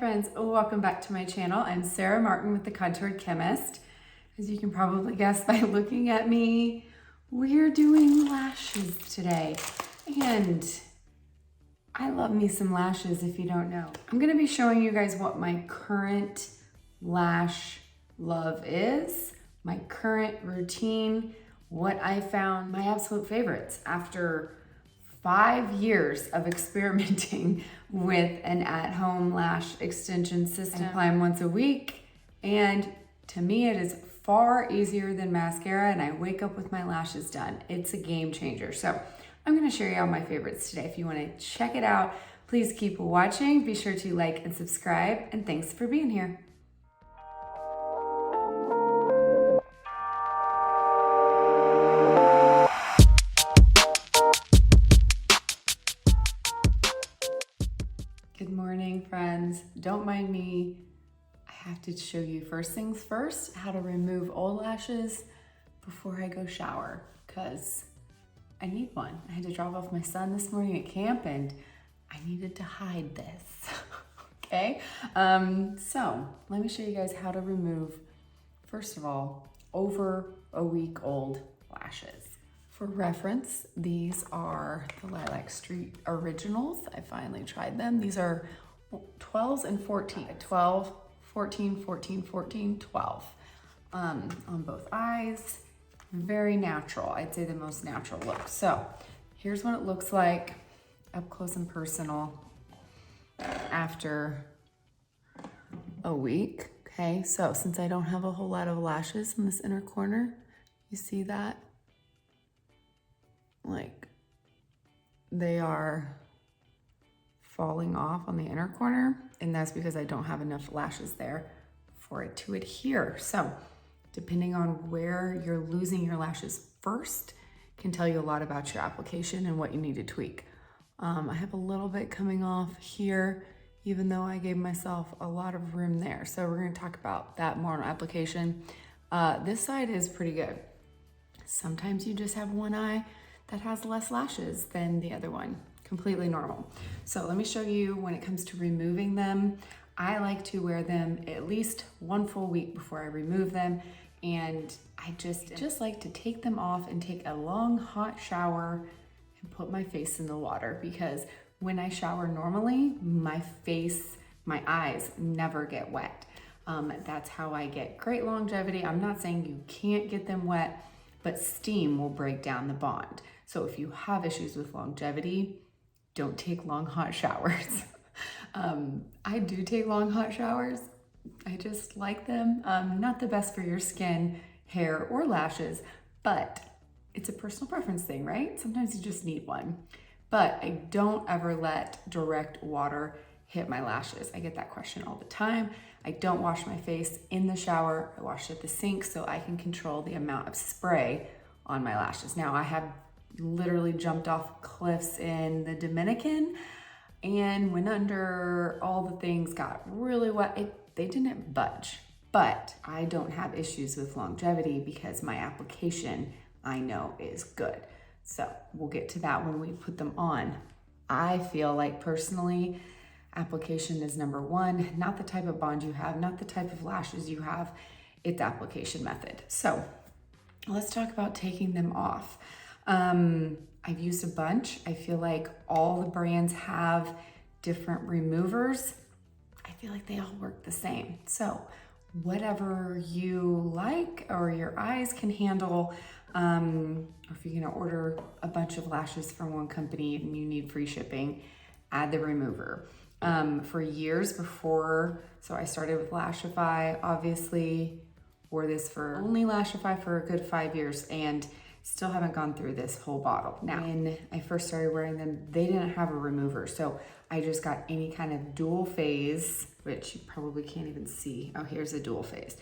friends, welcome back to my channel. I'm Sarah Martin with the Contoured Chemist. As you can probably guess by looking at me, we're doing lashes today. And I love me some lashes if you don't know. I'm gonna be showing you guys what my current lash love is, my current routine, what I found my absolute favorites after 5 years of experimenting with an at-home lash extension system. I apply them once a week, and to me it is far easier than mascara, and I wake up with my lashes done. It's a game changer. So I'm gonna share you all my favorites today. If you wanna check it out, please keep watching. Be sure to like and subscribe, and thanks for being here. Good morning, friends. Don't mind me. I have to show you first things first, how to remove old lashes before I go shower, because I need one. I had to drop off my son this morning at camp and I needed to hide this, okay? So let me show you guys how to remove, first of all, over a week old lashes. For reference, these are the Lilac St originals. I finally tried them. These are 12s and 14, 12, 14, 14, 14, 12 on both eyes. Very natural. I'd say the most natural look. So here's what it looks like up close and personal after a week. Okay, so since I don't have a whole lot of lashes in this inner corner, you see that? Like they are falling off on the inner corner, and that's because I don't have enough lashes there for it to adhere. So depending on where you're losing your lashes first can tell you a lot about your application and what you need to tweak. I have a little bit coming off here, even though I gave myself a lot of room there. So we're gonna talk about that more on application. This side is pretty good. Sometimes you just have one eye that has less lashes than the other one. Completely normal. So let me show you when it comes to removing them. I like to wear them at least one full week before I remove them. And I just like to take them off and take a long hot shower and put my face in the water, because when I shower normally, my face, my eyes never get wet. That's how I get great longevity. I'm not saying you can't get them wet, but steam will break down the bond. So if you have issues with longevity, don't take long hot showers. I do take long hot showers. I just like them. Not the best for your skin, hair, or lashes, but it's a personal preference thing, right? Sometimes you just need one. But I don't ever let direct water hit my lashes. I get that question all the time. I don't wash my face in the shower. I wash it at the sink so I can control the amount of spray on my lashes. Now, I have literally jumped off cliffs in the Dominican and went under, all the things got really wet. They didn't budge, but I don't have issues with longevity because my application, I know, is good. So we'll get to that when we put them on. I feel like personally, application is number one, not the type of bond you have, not the type of lashes you have, it's application method. So let's talk about taking them off. I've used a bunch. I feel like all the brands have different removers. I feel like they all work the same. So whatever you like or your eyes can handle, or if you're gonna order a bunch of lashes from one company and you need free shipping, add the remover. For years before, so I started with Lashify, obviously, wore this for only Lashify for a good 5 years, and still haven't gone through this whole bottle. Now, when I first started wearing them, they didn't have a remover, so I just got any kind of dual phase, which you probably can't even see. Oh, here's a dual phase.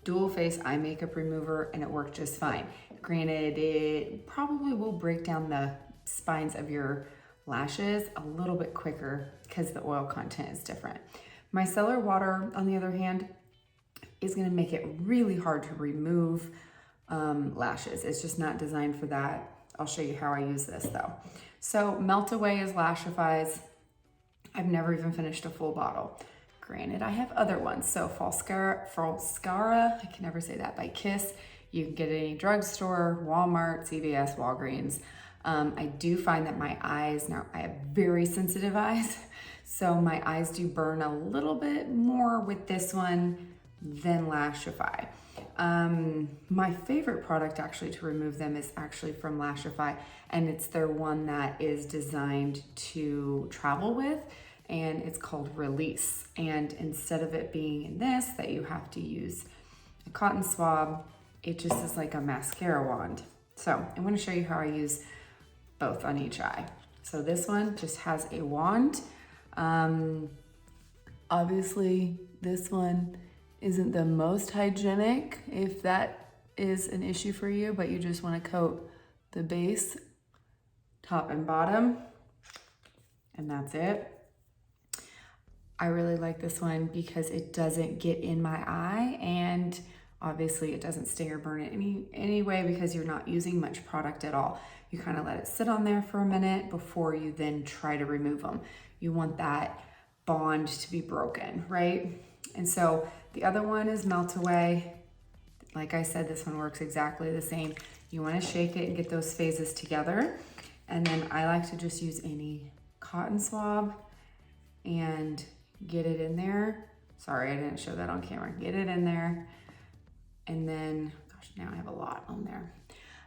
Dual phase eye makeup remover, and it worked just fine. Granted, it probably will break down the spines of your lashes a little bit quicker because the oil content is different. Micellar water, on the other hand, is gonna make it really hard to remove lashes. It's just not designed for that. I'll show you how I use this though. So Melt Away is Lashify's. I've never even finished a full bottle. Granted, I have other ones. So Falscara, I can never say that, by Kiss. You can get it at any drugstore, Walmart, CVS, Walgreens. I do find that my eyes, now I have very sensitive eyes, so my eyes do burn a little bit more with this one than Lashify. My favorite product actually to remove them is actually from Lashify, and it's their one that is designed to travel with, and it's called Release. And instead of it being in this, that you have to use a cotton swab, it just is like a mascara wand. So I'm going to show you how I use both on each eye. So this one just has a wand. Obviously this one isn't the most hygienic if that is an issue for you, but you just want to coat the base, top and bottom, and that's it. I really like this one because it doesn't get in my eye, and obviously it doesn't sting or burn it anyway because you're not using much product at all. You kind of let it sit on there for a minute before you then try to remove them. You want that bond to be broken, right? And so the other one is Melt Away. Like I said, this one works exactly the same. You want to shake it and get those phases together. And then I like to just use any cotton swab and get it in there. Sorry, I didn't show that on camera. Get it in there. And then, gosh, now I have a lot on there.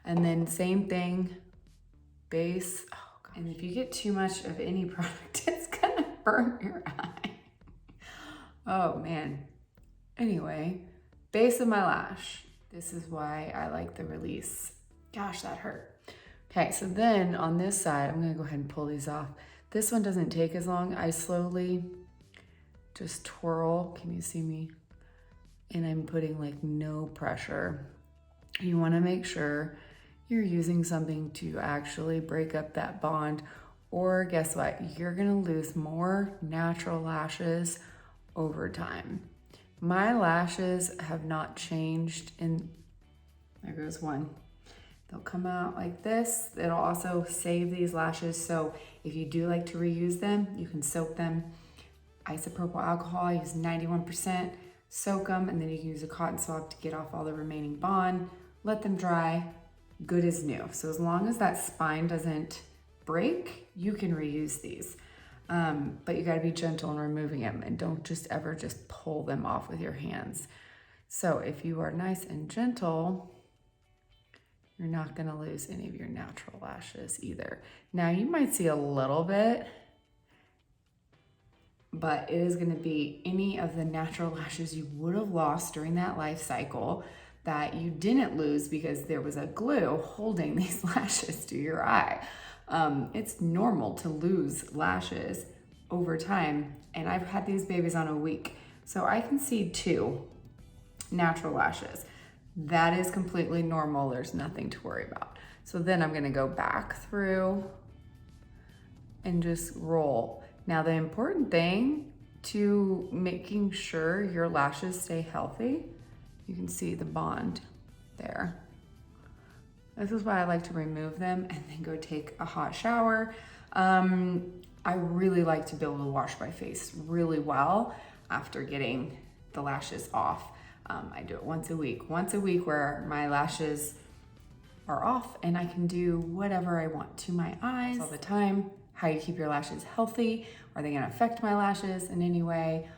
And then same thing, base. Oh, gosh. And if you get too much of any product, it's gonna burn your eye. Oh man. Anyway, base of my lash. This is why I like the Release. Gosh, that hurt. Okay, so then on this side, I'm gonna go ahead and pull these off. This one doesn't take as long. I slowly just twirl. Can you see me? And I'm putting like no pressure. You wanna make sure you're using something to actually break up that bond, or guess what? You're gonna lose more natural lashes over time. My lashes have not changed there goes one. They'll come out like this. It'll also save these lashes. So if you do like to reuse them, you can soak them. Isopropyl alcohol, I use 91%. Soak them, and then you can use a cotton swab to get off all the remaining bond. Let them dry, good as new. So as long as that spine doesn't break, you can reuse these. But you gotta be gentle in removing them, and don't just ever just pull them off with your hands. So if you are nice and gentle, you're not gonna lose any of your natural lashes either. Now you might see a little bit, but it is gonna be any of the natural lashes you would have lost during that life cycle that you didn't lose because there was a glue holding these lashes to your eye. It's normal to lose lashes over time, and I've had these babies on a week. So I can see 2 natural lashes. That is completely normal. There's nothing to worry about. So then I'm gonna go back through and just roll. Now the important thing to making sure your lashes stay healthy, you can see the bond there. This is why I like to remove them and then go take a hot shower. I really like to be able to wash my face really well after getting the lashes off. I do it once a week where my lashes are off and I can do whatever I want to my eyes all the time. How you keep your lashes healthy. Are they gonna affect my lashes in any way?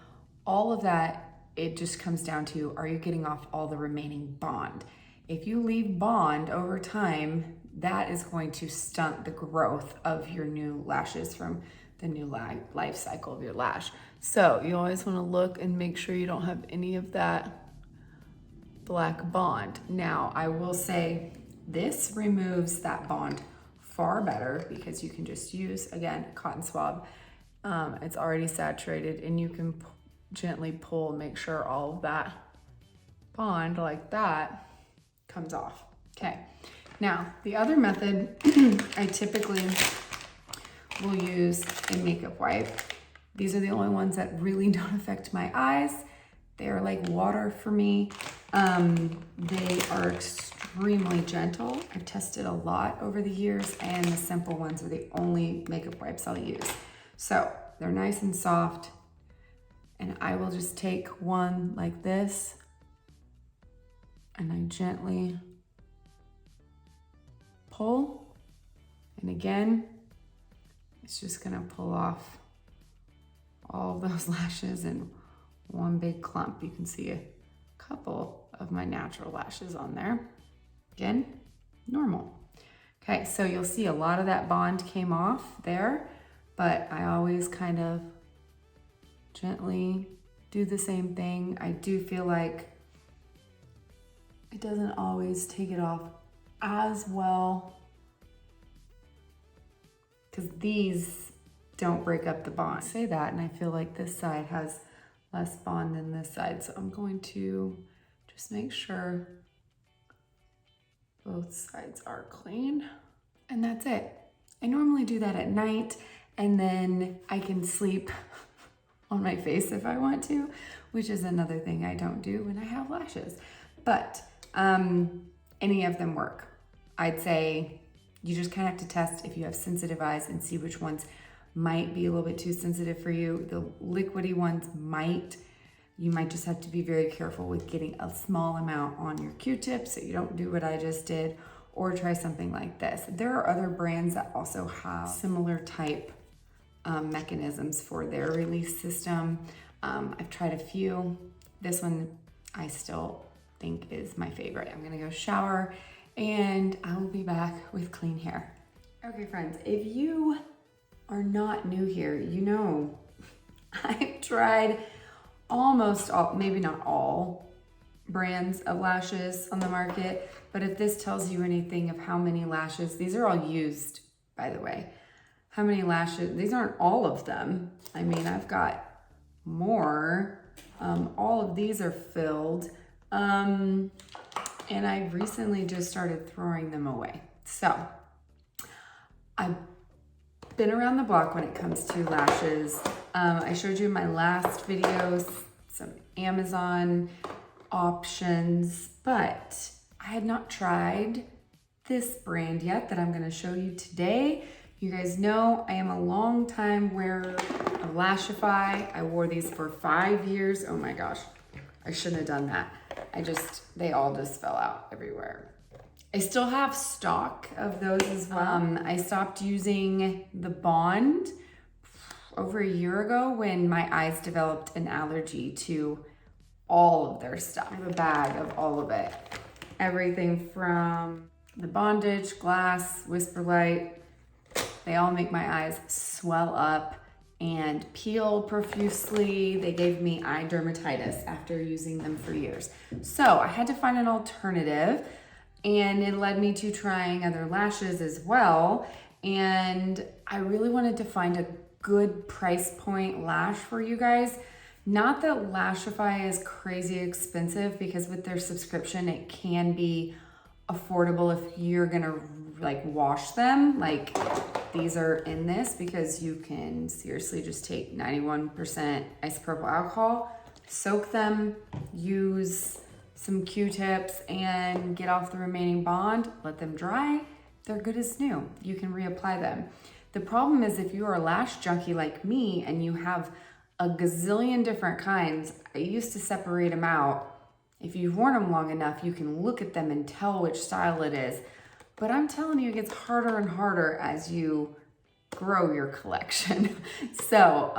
All of that, it just comes down to, are you getting off all the remaining bond? If you leave bond over time, that is going to stunt the growth of your new lashes from the new life cycle of your lash. So you always wanna look and make sure you don't have any of that black bond. Now, I will say this removes that bond far better because you can just use, again, a cotton swab. It's already saturated, and you can gently pull, make sure all of that bond like that comes off. Okay, now the other method I typically will use a makeup wipe. These are the only ones that really don't affect my eyes. They are like water for me. They are extremely gentle. I've tested a lot over the years, and the simple ones are the only makeup wipes I'll use. So they're nice and soft, And I will just take one like this and I gently pull. And again, it's just gonna pull off all those lashes in one big clump. You can see a couple of my natural lashes on there. Again, normal. Okay, so you'll see a lot of that bond came off there, but I always kind of gently do the same thing. I do feel like it doesn't always take it off as well because these don't break up the bond. I say that, and I feel like this side has less bond than this side, so I'm going to just make sure both sides are clean, and that's it. I normally do that at night, and then I can sleep on my face if I want to, which is another thing I don't do when I have lashes. But any of them work. I'd say you just kind of have to test if you have sensitive eyes and see which ones might be a little bit too sensitive for you. The liquidy ones you might just have to be very careful with getting a small amount on your Q-tip so you don't do what I just did, or try something like this. There are other brands that also have similar type mechanisms for their release system. I've tried a few. This one I still think is my favorite. I'm gonna go shower and I will be back with clean hair. Okay friends, if you are not new here, you know I've tried almost all, maybe not all, brands of lashes on the market, but if this tells you anything of how many lashes, these are all used, by the way. How many lashes, these aren't all of them. I mean, I've got more. All of these are filled. And I recently just started throwing them away. So I've been around the block when it comes to lashes. I showed you in my last videos some Amazon options, but I had not tried this brand yet that I'm gonna show you today. You guys know I am a long time wearer of Lashify. I wore these for 5 years. Oh my gosh, I shouldn't have done that. They all just fell out everywhere. I still have stock of those as well. I stopped using the Bond over a year ago when my eyes developed an allergy to all of their stuff. I have a bag of all of it. Everything from the Bondage, Glass, Whisper Light, they all make my eyes swell up and peel profusely. They gave me eye dermatitis after using them for years. So I had to find an alternative, and it led me to trying other lashes as well. And I really wanted to find a good price point lash for you guys. Not that Lashify is crazy expensive, because with their subscription, it can be affordable if you're gonna like wash them. Like these are in this because you can seriously just take 91% isopropyl alcohol, soak them, use some Q-tips and get off the remaining bond, let them dry. They're good as new. You can reapply them. The problem is if you are a lash junkie like me and you have a gazillion different kinds, I used to separate them out. If you've worn them long enough, you can look at them and tell which style it is. But I'm telling you, it gets harder and harder as you grow your collection. So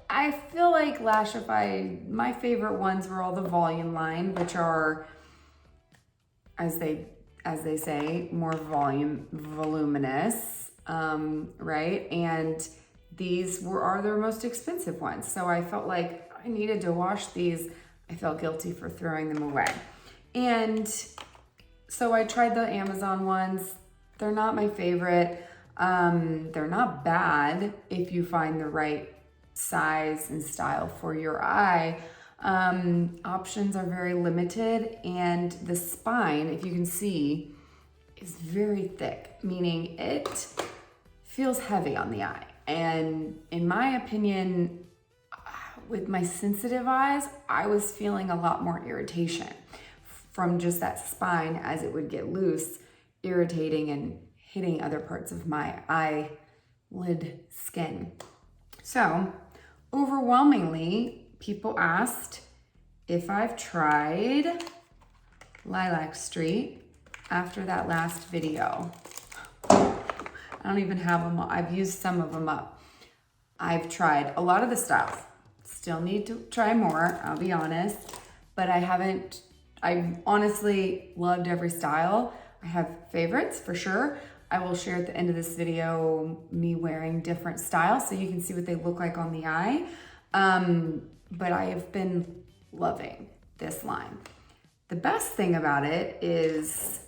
I feel like Lashify, my favorite ones were all the volume line, which are, as they say, more voluminous, right? And these are their most expensive ones. So I felt like I needed to wash these. I felt guilty for throwing them away. And so I tried the Amazon ones. They're not my favorite. They're not bad if you find the right size and style for your eye. Options are very limited, and the spine, if you can see, is very thick, meaning it feels heavy on the eye. And in my opinion, with my sensitive eyes, I was feeling a lot more irritation from just that spine as it would get loose, irritating and hitting other parts of my eyelid skin. So overwhelmingly, people asked if I've tried Lilac St after that last video. I don't even have them. I've used some of them up. I've tried a lot of the styles. Still need to try more, I'll be honest, but I've honestly loved every style. I have favorites for sure. I will share at the end of this video me wearing different styles so you can see what they look like on the eye. But I have been loving this line. The best thing about it is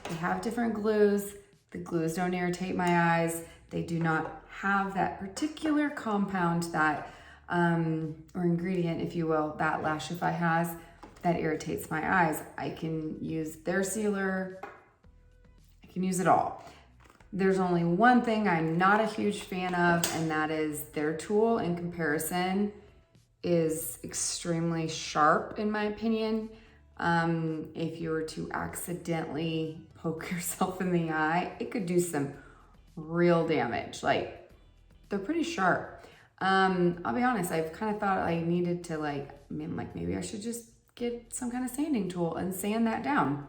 they have different glues. The glues don't irritate my eyes. They do not have that particular compound that, or ingredient, if you will, that Lashify has that irritates my eyes. I can use their sealer. I can use it all. There's only one thing I'm not a huge fan of, and that is their tool in comparison is extremely sharp, in my opinion. If you were to accidentally poke yourself in the eye, it could do some real damage. Like, they're pretty sharp. I'll be honest, I've kind of thought I needed to maybe I should just get some kind of sanding tool and sand that down.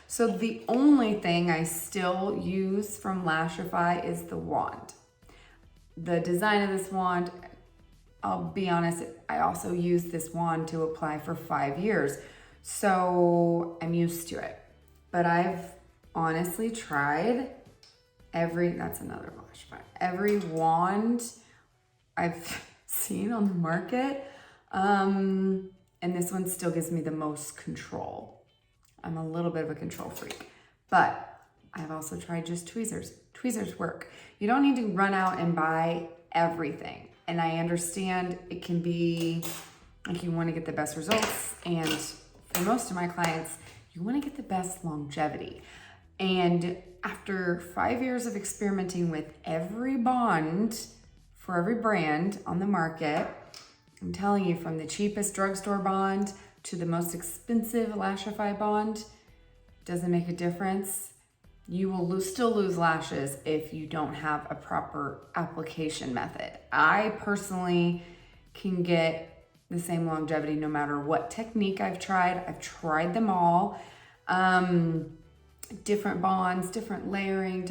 So the only thing I still use from Lashify is the wand. The design of this wand, I'll be honest, I also used this wand to apply for 5 years. So I'm used to it. But I've honestly tried that's another Lashify, every wand I've seen on the market. And this one still gives me the most control. I'm a little bit of a control freak, but I've also tried just tweezers. Tweezers work. You don't need to run out and buy everything. And I understand it can be like you want to get the best results. And for most of my clients, you want to get the best longevity. And after 5 years of experimenting with every bond for every brand on the market, I'm telling you, from the cheapest drugstore bond to the most expensive Lashify bond, doesn't make a difference. You will still lose lashes if you don't have a proper application method. I personally can get the same longevity no matter what technique I've tried. I've tried them all. Different bonds, different layering,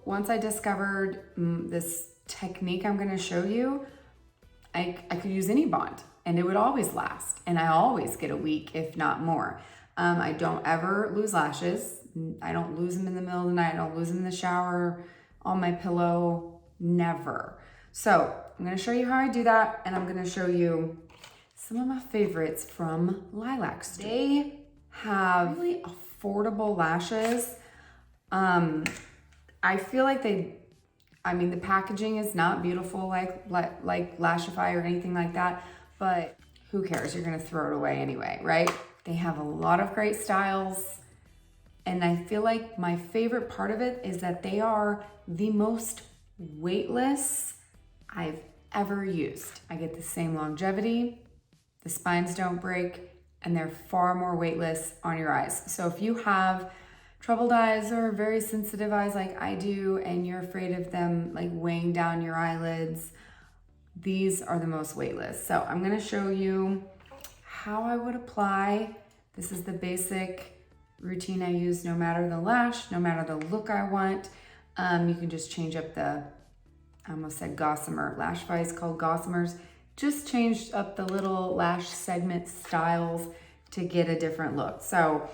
once I discovered this technique I'm gonna show you, I could use any bond and it would always last. And I always get a week, if not more. I don't ever lose lashes. I don't lose them in the middle of the night. I don't lose them in the shower, on my pillow, never. So I'm gonna show you how I do that, and I'm gonna show you some of my favorites from Lilac St. They have really affordable lashes. I feel like the packaging is not beautiful like Lashify or anything like that, but who cares? You're gonna throw it away anyway, right? They have a lot of great styles, and I feel like my favorite part of it is that they are the most weightless I've ever used. I get the same longevity, the spines don't break, and they're far more weightless on your eyes. So if you have troubled eyes or very sensitive eyes like I do, and you're afraid of them like weighing down your eyelids, these are the most weightless. So I'm gonna show you how I would apply. This is the basic routine I use no matter the lash, no matter the look I want. You can just change up I almost said gossamer. Lashify is called gossamers. Just changed up the little lash segment styles to get a different look. So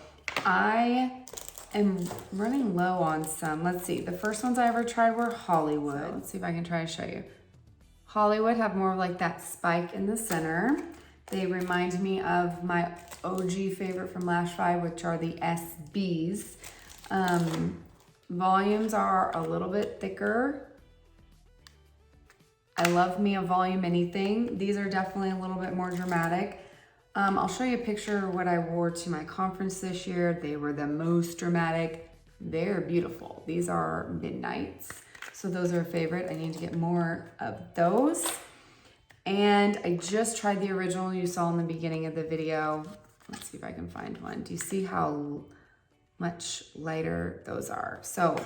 I am running low on some. Let's see, the first ones I ever tried were Hollywood. So let's see if I can try to show you. Hollywood have more of like that spike in the center. They remind me of my OG favorite from Lashify, which are the SBs. Volumes are a little bit thicker. I love me a volume anything. These are definitely a little bit more dramatic. I'll show you a picture of what I wore to my conference this year. They were the most dramatic. They're beautiful. These are Midnights. So those are a favorite. I need to get more of those. And I just tried the original you saw in the beginning of the video. Let's see if I can find one. Do you see how much lighter those are? So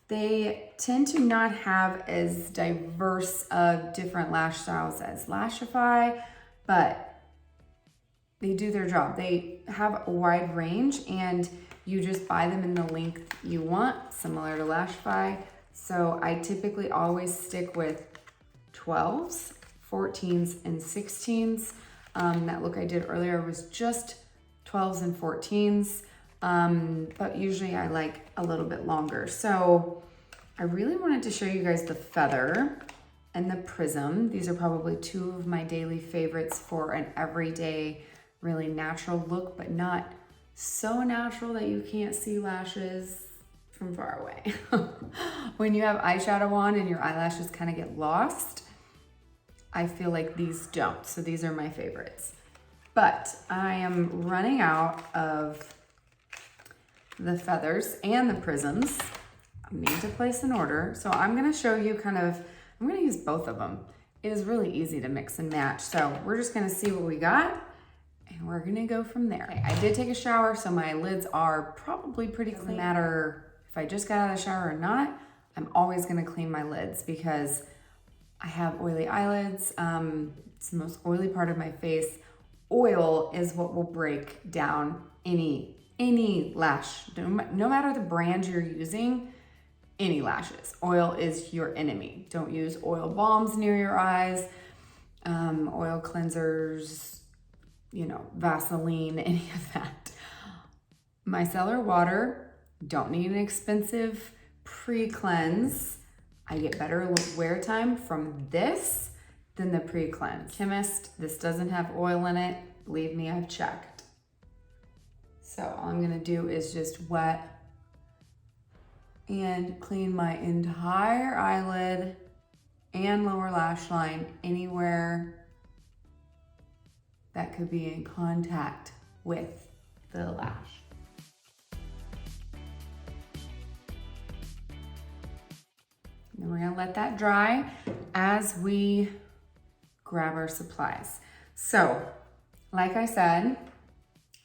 They tend to not have as diverse of different lash styles as Lashify, but they do their job. They have a wide range and you just buy them in the length you want, similar to Lashify. So I typically always stick with 12s, 14s, and 16s. That look I did earlier was just 12s and 14s, but usually I like a little bit longer. So I really wanted to show you guys the feather and the prism. These are probably two of my daily favorites for an everyday, really natural look, but not so natural that you can't see lashes from far away. When you have eyeshadow on and your eyelashes kind of get lost, I feel like these don't. So these are my favorites. But I am running out of the feathers and the prisms. I need to place an order. So I'm gonna show you I'm gonna use both of them. It is really easy to mix and match. So we're just gonna see what we got and we're gonna go from there. Okay, I did take a shower, so my lids are probably pretty clean. No matter if I just got out of the shower or not, I'm always gonna clean my lids because I have oily eyelids. It's the most oily part of my face. Oil is what will break down any lash. No matter the brand you're using, any lashes. Oil is your enemy. Don't use oil balms near your eyes, oil cleansers, Vaseline, any of that. Micellar water, don't need an expensive pre-cleanse. I get better wear time from this than the pre-cleanse. Chemist, this doesn't have oil in it. Believe me, I've checked. So all I'm gonna do is just wet and clean my entire eyelid and lower lash line anywhere that could be in contact with the lash. And we're gonna let that dry as we grab our supplies. So, like I said,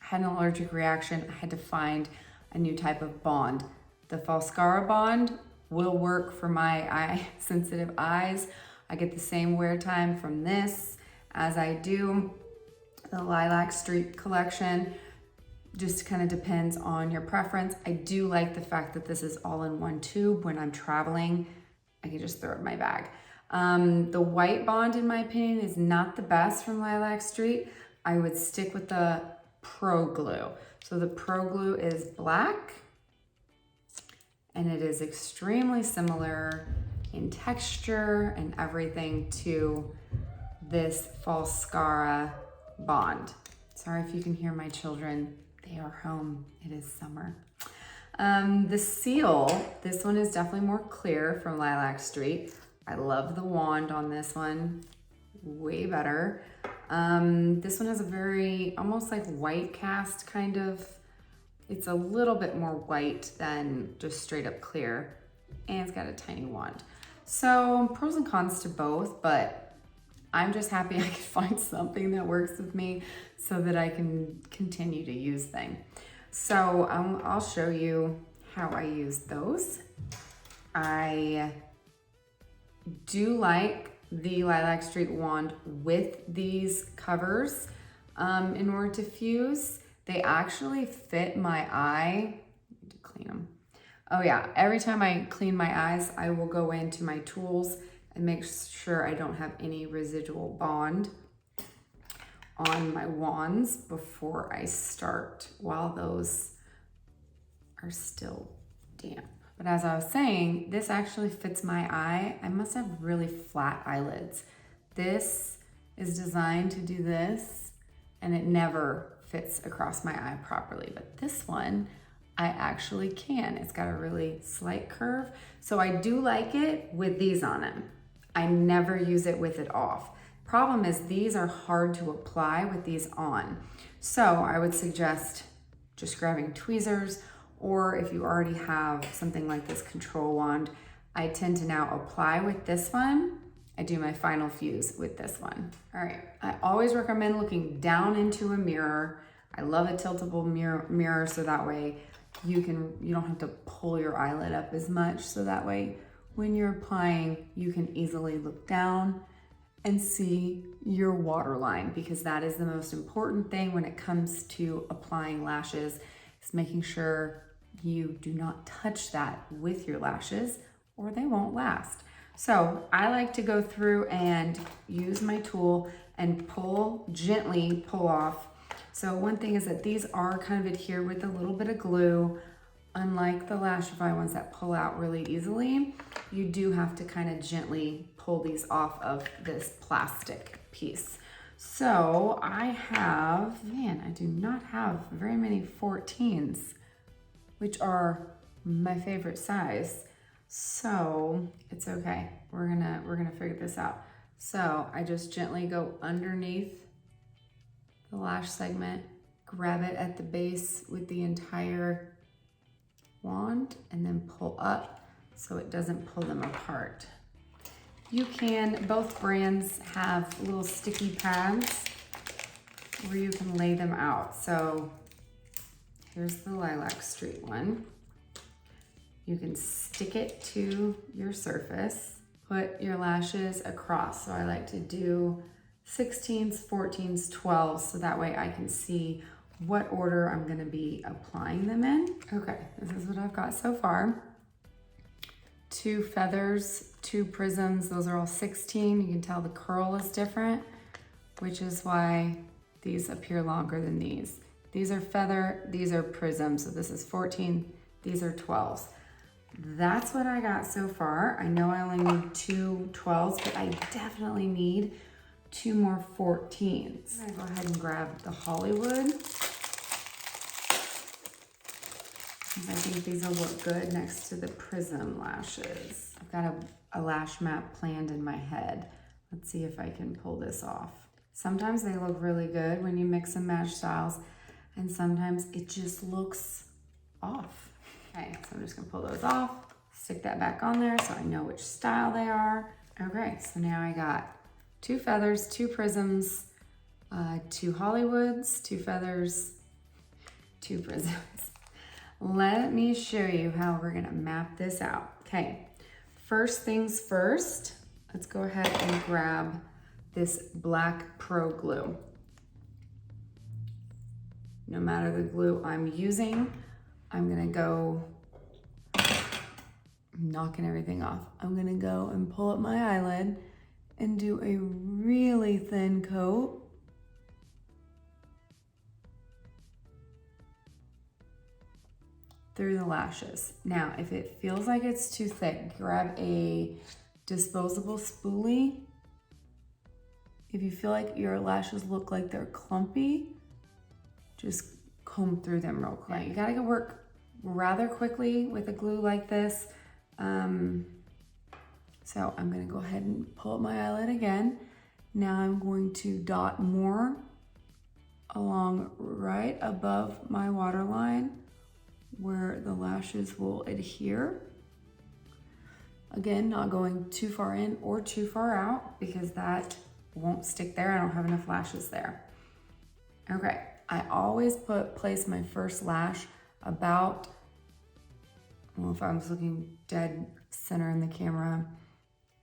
I had an allergic reaction. I had to find a new type of bond. The Falscara bond will work for my sensitive eyes. I get the same wear time from this as I do the Lilac St collection. Just kind of depends on your preference. I do like the fact that this is all in one tube. When I'm traveling, I can just throw it in my bag. The white bond, in my opinion, is not the best from Lilac St. I would stick with the Pro Glue. So the Pro Glue is black and it is extremely similar in texture and everything to this Falscara bond. Sorry if you can hear my children. They are home. It is summer. The seal, this one is definitely more clear from Lilac St. I love the wand on this one, way better. This one has a very, almost like white cast kind of, it's a little bit more white than just straight up clear, and it's got a tiny wand. So pros and cons to both, but I'm just happy I could find something that works with me so that I can continue to use things. So I'll show you how I use those. I do like the Lilac St wand with these covers in order to fuse. They actually fit my eye. I need to clean them. Oh yeah, every time I clean my eyes, I will go into my tools and make sure I don't have any residual bond on my wands before I start, while those are still damp. But as I was saying, this actually fits my eye. I must have really flat eyelids. This is designed to do this, and it never fits across my eye properly. But this one, I actually can. It's got a really slight curve. So I do like it with these on them. I never use it with it off. Problem is, these are hard to apply with these on. So I would suggest just grabbing tweezers, or if you already have something like this control wand, I tend to now apply with this one. I do my final fuse with this one. All right, I always recommend looking down into a mirror. I love a tiltable mirror so that way you don't have to pull your eyelid up as much, so that way when you're applying, you can easily look down and see your waterline, because that is the most important thing when it comes to applying lashes, is making sure you do not touch that with your lashes or they won't last. So I like to go through and use my tool and gently pull off. So one thing is that these are kind of adhered with a little bit of glue. Unlike the Lashify ones that pull out really easily, you do have to kind of gently pull these off of this plastic piece. So I have, man, I do not have very many 14s, which are my favorite size. So it's okay. We're gonna figure this out. So I just gently go underneath the lash segment, grab it at the base with the entire wand, and then pull up so it doesn't pull them apart. You can, both brands have little sticky pads where you can lay them out. So here's the Lilac St one. You can stick it to your surface, put your lashes across. So I like to do 16s, 14s, 12s, so that way I can see what order I'm gonna be applying them in. Okay, this is what I've got so far. 2 feathers, 2 prisms, those are all 16. You can tell the curl is different, which is why these appear longer than these. These are feather, these are prisms, so this is 14, these are 12s. That's what I got so far. I know I only need 2 12s, but I definitely need 2 more 14s. I'm gonna go ahead and grab the Hollywood. I think these will look good next to the prism lashes. I've got a lash map planned in my head. Let's see if I can pull this off. Sometimes they look really good when you mix and match styles, and sometimes it just looks off. Okay, so I'm just gonna pull those off, stick that back on there so I know which style they are. Okay, so now I got 2 feathers, 2 prisms, 2 Hollywoods, 2 feathers, 2 prisms. Let me show you how we're gonna map this out. Okay, first things first, let's go ahead and grab this black Pro glue. No matter the glue I'm using, I'm gonna go, I'm knocking everything off. I'm gonna go and pull up my eyelid and do a really thin coat. Through the lashes. Now, if it feels like it's too thick, grab a disposable spoolie. If you feel like your lashes look like they're clumpy, just comb through them real quick. Now, you gotta work rather quickly with a glue like this. So I'm gonna go ahead and pull up my eyelid again. Now I'm going to dot more along right above my waterline where the lashes will adhere. Again, not going too far in or too far out because that won't stick there. I don't have enough lashes there. Okay, I always place my first lash about, well, if I was looking dead center in the camera,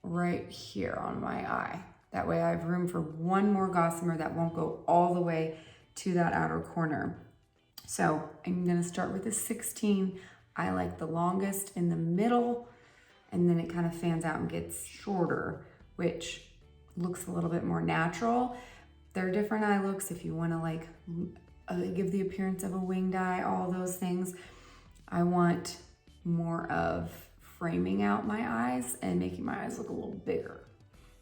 right here on my eye. That way I have room for one more gossamer that won't go all the way to that outer corner. So I'm gonna start with a 16. I like the longest in the middle, and then it kind of fans out and gets shorter, which looks a little bit more natural. There are different eye looks if you wanna like give the appearance of a winged eye, all those things. I want more of framing out my eyes and making my eyes look a little bigger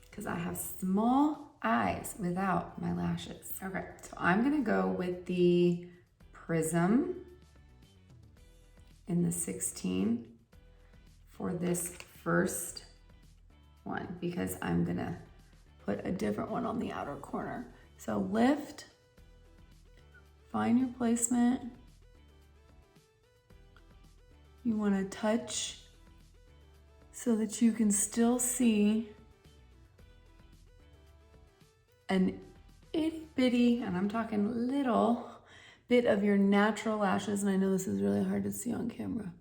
because I have small eyes without my lashes. Okay, so I'm gonna go with the prism in the 16 for this first one because I'm gonna put a different one on the outer corner. So lift, find your placement. You wanna touch so that you can still see an itty bitty, and I'm talking little bit of your natural lashes, and I know this is really hard to see on camera,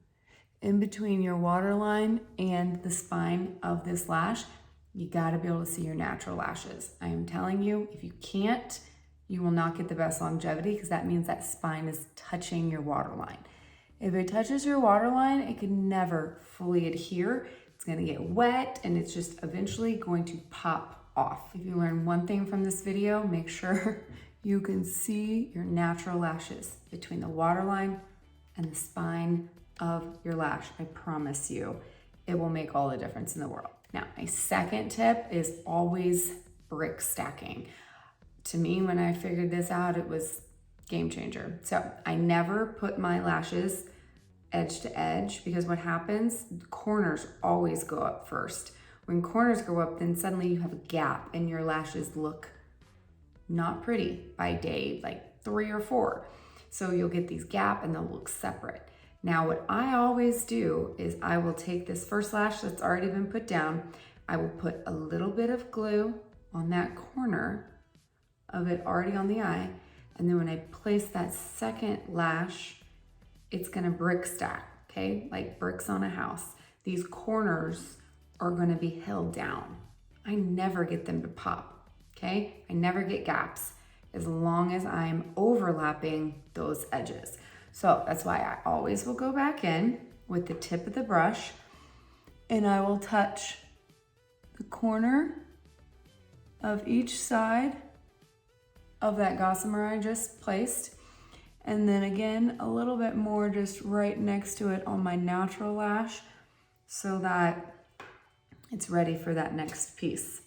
in between your waterline and the spine of this lash. You gotta be able to see your natural lashes. I am telling you, if you can't, you will not get the best longevity, because that means that spine is touching your waterline. If it touches your waterline, it can never fully adhere. It's gonna get wet and it's just eventually going to pop off. If you learn one thing from this video, make sure you can see your natural lashes between the waterline and the spine of your lash. I promise you, it will make all the difference in the world. Now, my second tip is always brick stacking. To me, when I figured this out, it was game changer. So I never put my lashes edge to edge, because what happens, corners always go up first. When corners go up, then suddenly you have a gap and your lashes look not pretty by day like 3 or 4. So you'll get these gap and they'll look separate. Now, what I always do is I will take this first lash that's already been put down, I will put a little bit of glue on that corner of it already on the eye, and then when I place that second lash, it's gonna brick stack, okay? Like bricks on a house. These corners are gonna be held down. I never get them to pop, okay? I never get gaps as long as I'm overlapping those edges. So that's why I always will go back in with the tip of the brush and I will touch the corner of each side of that gossamer I just placed. And then again, a little bit more just right next to it on my natural lash so that it's ready for that next piece.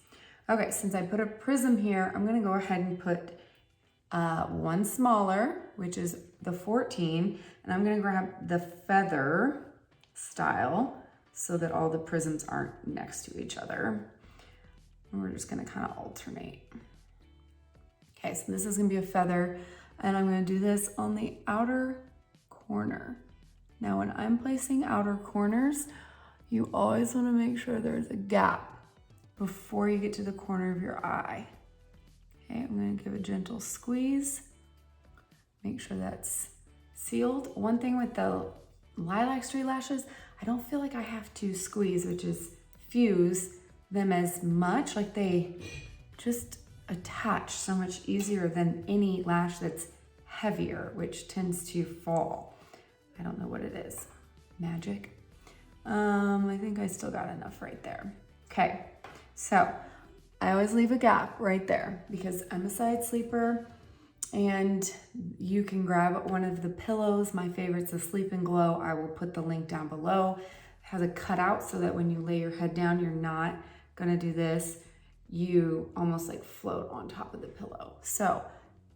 Okay, since I put a prism here, I'm gonna go ahead and put one smaller, which is the 14, and I'm gonna grab the feather style so that all the prisms aren't next to each other. And we're just gonna kind of alternate. Okay, so this is gonna be a feather, and I'm gonna do this on the outer corner. Now, when I'm placing outer corners, you always wanna make sure there's a gap before you get to the corner of your eye. Okay, I'm gonna give a gentle squeeze. Make sure that's sealed. One thing with the Lilac St lashes, I don't feel like I have to squeeze, which is fuse them as much. Like they just attach so much easier than any lash that's heavier, which tends to fall. I don't know what it is. Magic. I think I still got enough right there. Okay, so I always leave a gap right there because I'm a side sleeper, and you can grab one of the pillows. My favorite's the Sleep and Glow. I will put the link down below. It has a cutout so that when you lay your head down, you're not gonna do this. You almost like float on top of the pillow. So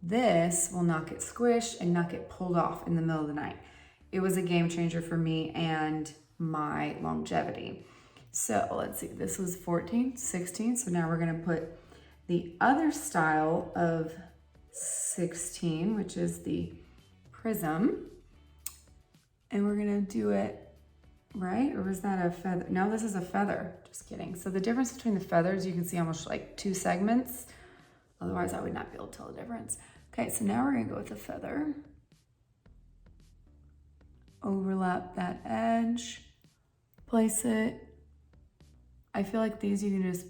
this will not get squished and not get pulled off in the middle of the night. It was a game changer for me and my longevity. So let's see, this was 14, 16. So now we're gonna put the other style of 16, which is the prism. And we're gonna do it, right? Or was that a feather? No, this is a feather, just kidding. So the difference between the feathers, you can see almost like 2 segments. Otherwise I would not be able to tell the difference. Okay, so now we're gonna go with the feather. Overlap that edge, place it. I feel like these you can just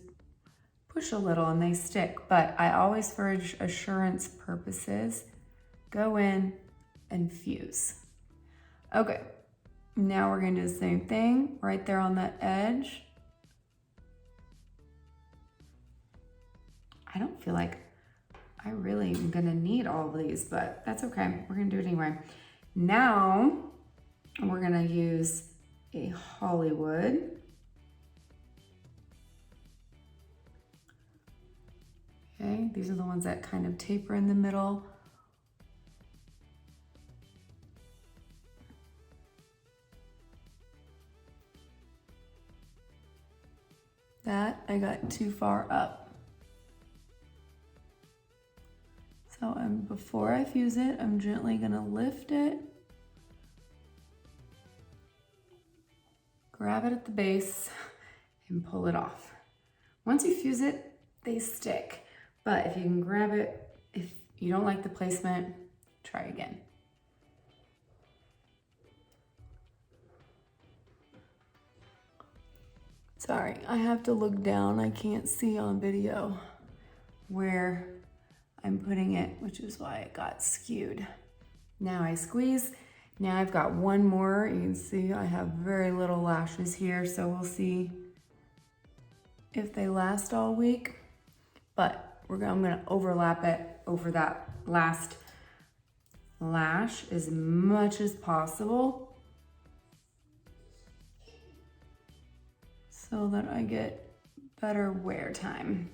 push a little and they stick, but I always, for assurance purposes, go in and fuse. Okay, now we're gonna do the same thing right there on that edge. I don't feel like I really am gonna need all of these, but that's okay. We're gonna do it anyway. Now, we're gonna use a Hollywood. Okay, these are the ones that kind of taper in the middle. That I got too far up. So before I fuse it, I'm gently gonna lift it, grab it at the base, and pull it off. Once you fuse it, they stick. But if you can grab it, if you don't like the placement, try again. Sorry, I have to look down. I can't see on video where I'm putting it, which is why it got skewed. Now I squeeze. Now I've got one more. You can see I have very little lashes here, so we'll see if they last all week. But I'm gonna overlap it over that last lash as much as possible so that I get better wear time.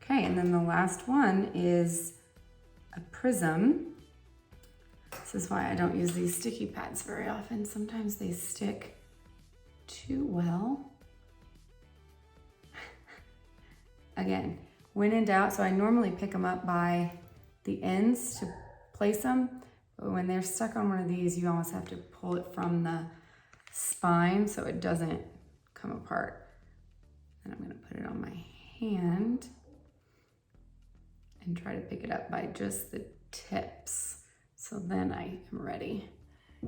Okay, and then the last one is a prism. This is why I don't use these sticky pads very often. Sometimes they stick too well. Again, when in doubt, so I normally pick them up by the ends to place them, but when they're stuck on one of these, you almost have to pull it from the spine so it doesn't come apart. And I'm gonna put it on my hand and try to pick it up by just the tips. So then I am ready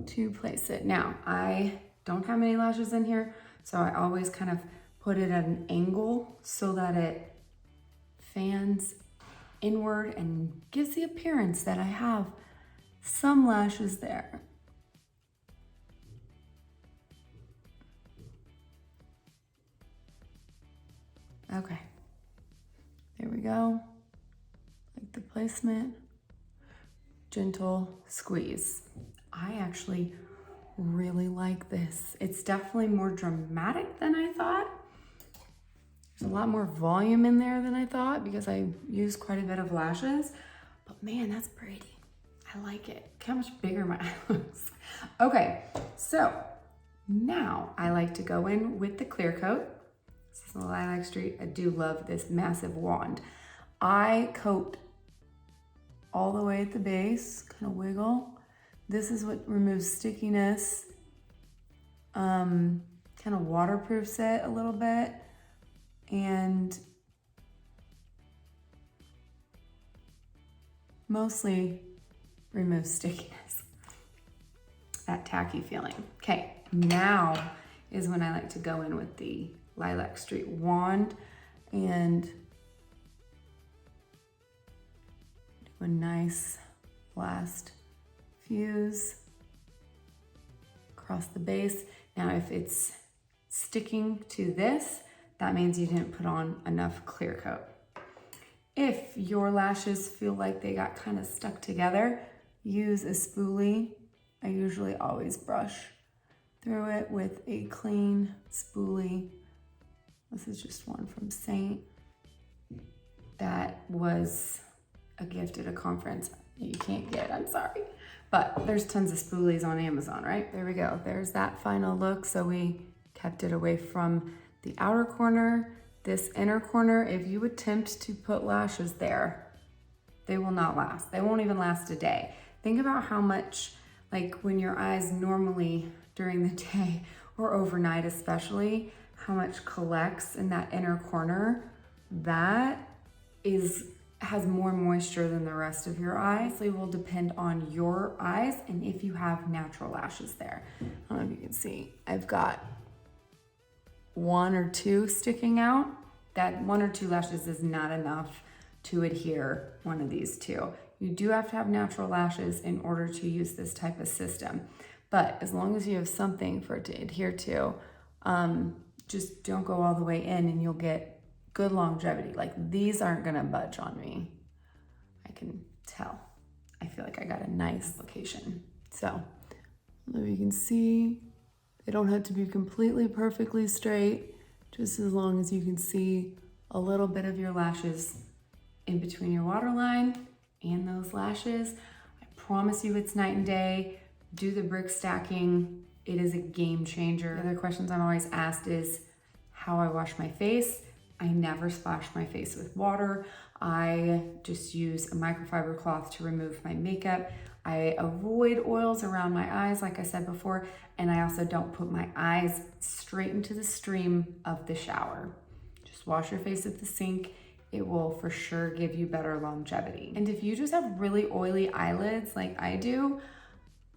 to place it. Now, I don't have many lashes in here, so I always kind of put it at an angle so that it fans inward and gives the appearance that I have some lashes there. Okay, there we go. Like the placement. Gentle squeeze. I actually really like this. It's definitely more dramatic than I thought. There's a lot more volume in there than I thought because I used quite a bit of lashes, but man, that's pretty. I like it. Look how much bigger my eye looks. Okay, so now I like to go in with the clear coat. This is the Lilac St. I do love this massive wand. I coat all the way at the base, kind of wiggle. This is what removes stickiness, kind of waterproofs it a little bit, and mostly removes stickiness, that tacky feeling. Okay, now is when I like to go in with the Lilac St. wand and a nice last fuse across the base. Now, if it's sticking to this, that means you didn't put on enough clear coat. If your lashes feel like they got kind of stuck together, use a spoolie. I usually always brush through it with a clean spoolie. This is just one from Saint that was a gift at a conference that you can't get, I'm sorry. But there's tons of spoolies on Amazon, right? There we go, there's that final look. So we kept it away from the outer corner. This inner corner, if you attempt to put lashes there, they will not last. They won't even last a day. Think about how much, like when your eyes normally during the day or overnight especially, how much collects in that inner corner. That has more moisture than the rest of your eye. It will depend on your eyes and if you have natural lashes there. I don't know if you can see, I've got one or two sticking out. That one or two lashes is not enough to adhere one of these two. You do have to have natural lashes in order to use this type of system. But as long as you have something for it to adhere to, just don't go all the way in and you'll get good longevity. Like these aren't gonna budge on me. I can tell. I feel like I got a nice location. So, if you can see, they don't have to be completely perfectly straight, just as long as you can see a little bit of your lashes in between your waterline and those lashes. I promise you it's night and day. Do the brick stacking. It is a game changer. The other questions I'm always asked is how I wash my face. I never splash my face with water. I just use a microfiber cloth to remove my makeup. I avoid oils around my eyes, like I said before, and I also don't put my eyes straight into the stream of the shower. Just wash your face at the sink. It will for sure give you better longevity. And if you just have really oily eyelids like I do,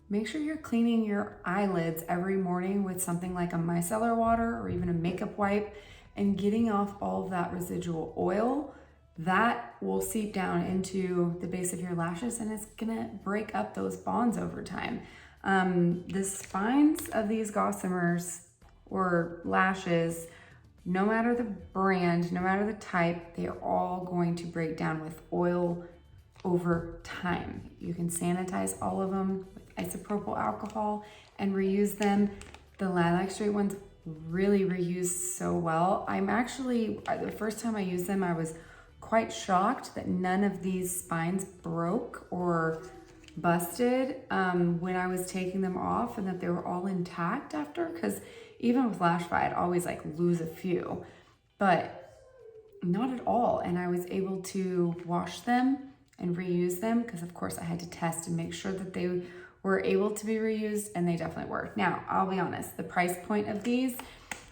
make sure you're cleaning your eyelids every morning with something like a micellar water or even a makeup wipe and getting off all of that residual oil. That will seep down into the base of your lashes and it's gonna break up those bonds over time. The spines of these gossamers or lashes, no matter the brand, no matter the type, they are all going to break down with oil over time. You can sanitize all of them with isopropyl alcohol and reuse them. The Lilac St ones really reuse so well. I'm actually, the first time I used them, I was quite shocked that none of these spines broke or busted when I was taking them off, and that they were all intact after, because even with Lashify, I'd always like lose a few, but not at all. And I was able to wash them and reuse them because of course I had to test and make sure that they were able to be reused, and they definitely were. Now, I'll be honest, the price point of these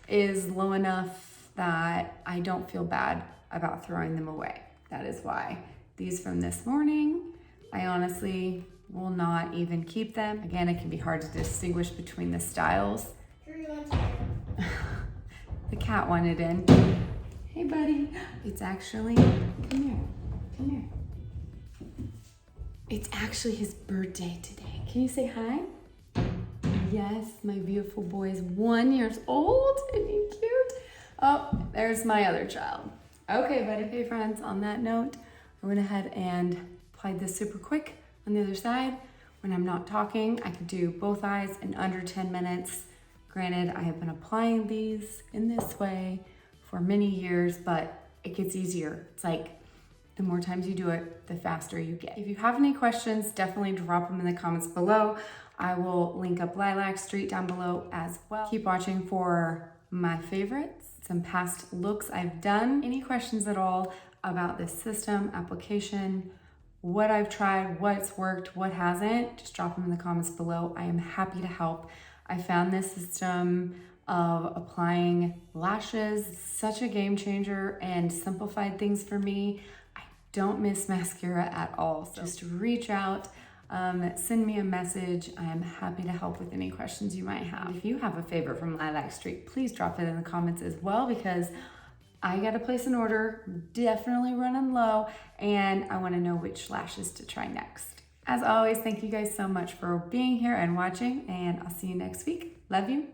is low enough that I don't feel bad about throwing them away. That is why these from this morning, I honestly will not even keep them. Again, it can be hard to distinguish between the styles. The cat wanted in. Hey buddy, it's actually, come here. It's actually his birthday today. Can you say hi? Yes, my beautiful boy is 1 year old. Isn't he cute? Oh, there's my other child. Okay, buddy. Okay, friends, on that note, I went ahead and applied this super quick on the other side. When I'm not talking, I can do both eyes in under 10 minutes. Granted, I have been applying these in this way for many years, but it gets easier. It's like the more times you do it, the faster you get. If you have any questions, definitely drop them in the comments below. I will link up Lilac St down below as well. Keep watching for my favorites, some past looks I've done. Any questions at all about this system, application, what I've tried, what's worked, what hasn't, just drop them in the comments below. I am happy to help. I found this system of applying lashes such a game changer and simplified things for me. I don't miss mascara at all. So just reach out, send me a message. I am happy to help with any questions you might have. If you have a favorite from Lilac St, please drop it in the comments as well, because I gotta place an order, definitely running low, and I wanna know which lashes to try next. As always, thank you guys so much for being here and watching, and I'll see you next week. Love you.